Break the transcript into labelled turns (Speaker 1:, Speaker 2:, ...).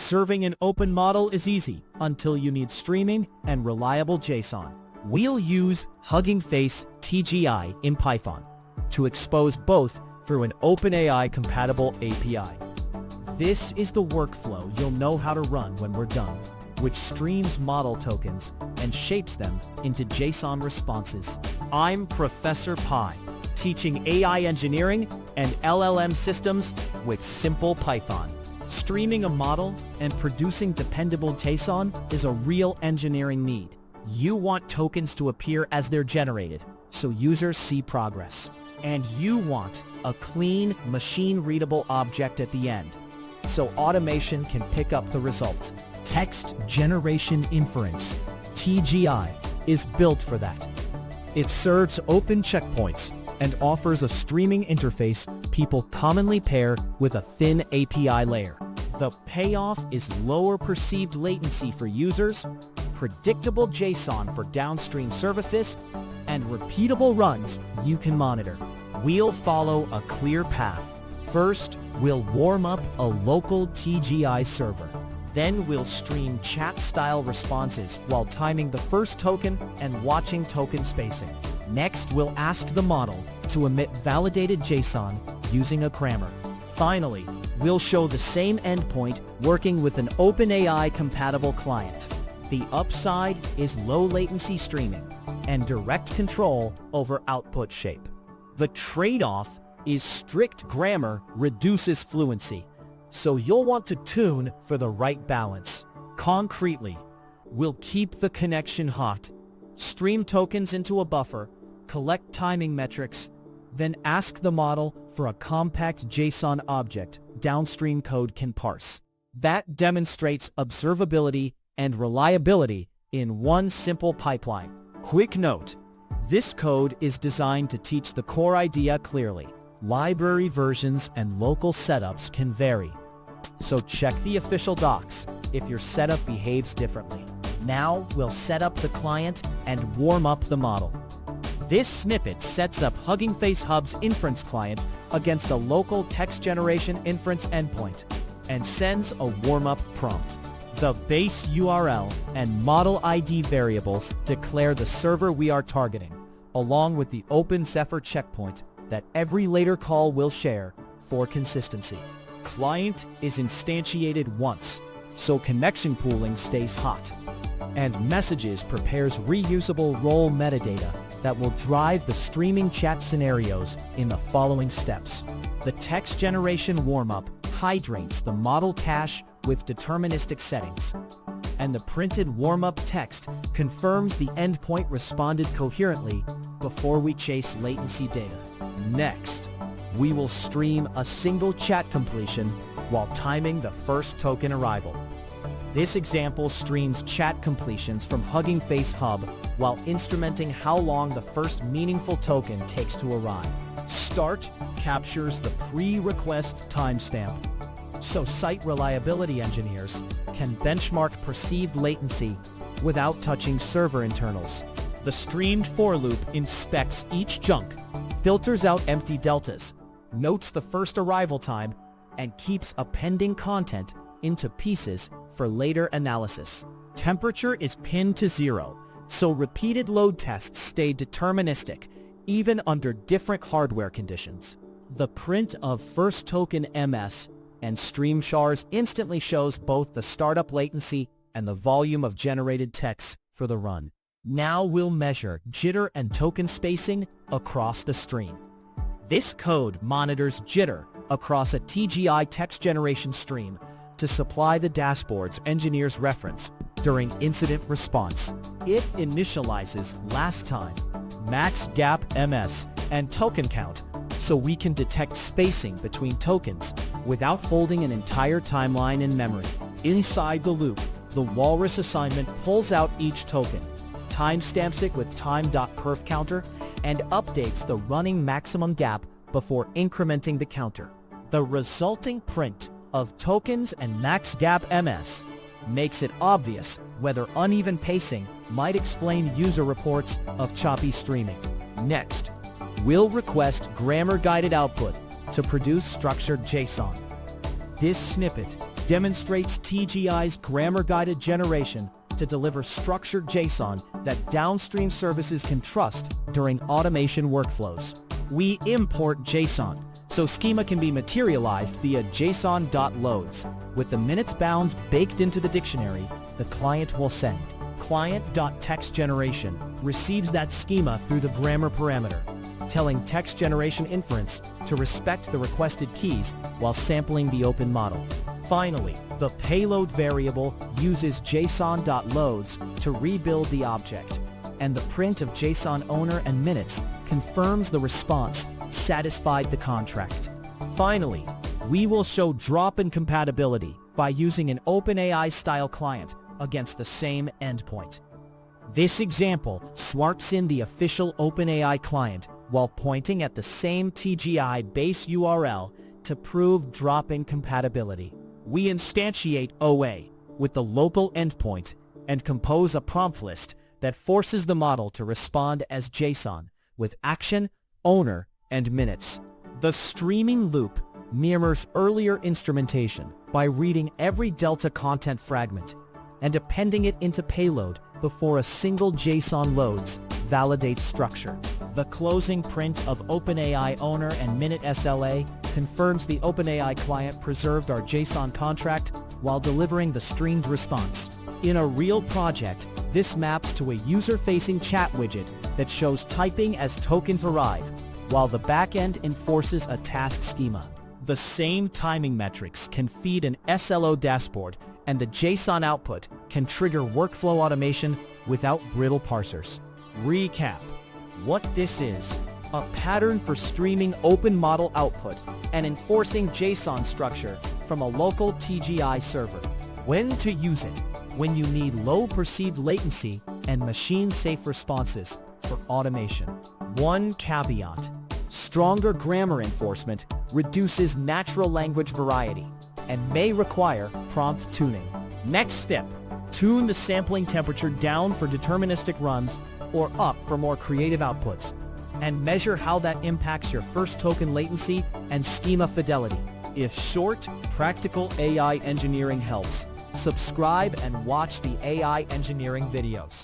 Speaker 1: Serving an open model is easy until you need streaming and reliable JSON. We'll use Hugging Face TGI in Python to expose both through an OpenAI compatible API. This is the workflow you'll know how to run when we're done, which streams model tokens and shapes them into JSON responses. I'm Professor Pi, teaching AI engineering and LLM systems with simple Python. Streaming a model and producing dependable JSON is a real engineering need. You want tokens to appear as they're generated, so users see progress. And you want a clean, machine-readable object at the end, so automation can pick up the result. Text Generation Inference, TGI, is built for that. It serves open checkpoints and offers a streaming interface people commonly pair with a thin API layer. The payoff is lower perceived latency for users, predictable JSON for downstream services, and repeatable runs you can monitor. We'll follow a clear path. First, we'll warm up a local TGI server. Then we'll stream chat-style responses while timing the first token and watching token spacing. Next, we'll ask the model to emit validated JSON using a grammar. Finally, we'll show the same endpoint working with an OpenAI compatible client. The upside is low latency streaming and direct control over output shape. The trade-off is strict grammar reduces fluency, so you'll want to tune for the right balance. Concretely, we'll keep the connection hot, stream tokens into a buffer, collect timing metrics, then ask the model for a compact JSON object downstream code can parse. That demonstrates observability and reliability in one simple pipeline. Quick note, this code is designed to teach the core idea clearly. Library versions and local setups can vary, so check the official docs if your setup behaves differently. Now we'll set up the client and warm up the model. This snippet sets up Hugging Face Hub's InferenceClient against a local text generation inference endpoint and sends a warm-up prompt. The base URL and model ID variables declare the server we are targeting, along with the Open Zephyr checkpoint that every later call will share for consistency. Client is instantiated once, so connection pooling stays hot, and messages prepares reusable role metadata that will drive the streaming chat scenarios in the following steps. The text generation warm-up hydrates the model cache with deterministic settings, and the printed warm-up text confirms the endpoint responded coherently before we chase latency data. Next, we will stream a single chat completion while timing the first token arrival. This example streams chat completions from Hugging Face Hub while instrumenting how long the first meaningful token takes to arrive. Start captures the pre-request timestamp, so site reliability engineers can benchmark perceived latency without touching server internals. The streamed for loop inspects each chunk, filters out empty deltas, notes the first arrival time, and keeps appending content into pieces for later analysis. Temperature is pinned to 0, so repeated load tests stay deterministic, even under different hardware conditions. The print of first token MS and stream chars instantly shows both the startup latency and the volume of generated text for the run. Now we'll measure jitter and token spacing across the stream. This code monitors jitter across a TGI text generation stream to supply the dashboard's engineers reference during incident response. It initializes last time, max gap MS, and token count so we can detect spacing between tokens without holding an entire timeline in memory. Inside the loop, the walrus assignment pulls out each token, timestamps it with time.perf counter, and updates the running maximum gap before incrementing the counter. The resulting print of tokens and max gap MS makes it obvious whether uneven pacing might explain user reports of choppy streaming. Next, we'll request grammar-guided output to produce structured JSON. This snippet demonstrates TGI's grammar-guided generation to deliver structured JSON that downstream services can trust during automation workflows. We import JSON, so schema can be materialized via JSON.loads. With the minutes bounds baked into the dictionary, the client will send. Client.textGeneration receives that schema through the grammar parameter, telling text generation inference to respect the requested keys while sampling the open model. Finally, the payload variable uses JSON.loads to rebuild the object, and the print of JSON owner and minutes confirms the response satisfied the contract. Finally, we will show drop-in compatibility by using an OpenAI-style client against the same endpoint. This example swaps in the official OpenAI client while pointing at the same TGI base URL to prove drop-in compatibility. We instantiate OA with the local endpoint and compose a prompt list that forces the model to respond as JSON with action, owner, and minutes. The streaming loop mirrors earlier instrumentation by reading every Delta content fragment and appending it into payload before a single JSON loads, validates structure. The closing print of OpenAI owner and minute SLA confirms the OpenAI client preserved our JSON contract while delivering the streamed response. In a real project, this maps to a user-facing chat widget that shows typing as token for arrive, while the backend enforces a task schema. The same timing metrics can feed an SLO dashboard, and the JSON output can trigger workflow automation without brittle parsers. Recap. What this is: a pattern for streaming open model output and enforcing JSON structure from a local TGI server. When to use it: when you need low perceived latency and machine-safe responses for automation. One caveat: stronger grammar enforcement reduces natural language variety and may require prompt tuning. Next step: tune the sampling temperature down for deterministic runs or up for more creative outputs, and measure how that impacts your first token latency and schema fidelity. If short, practical AI engineering helps, subscribe and watch the AI engineering videos.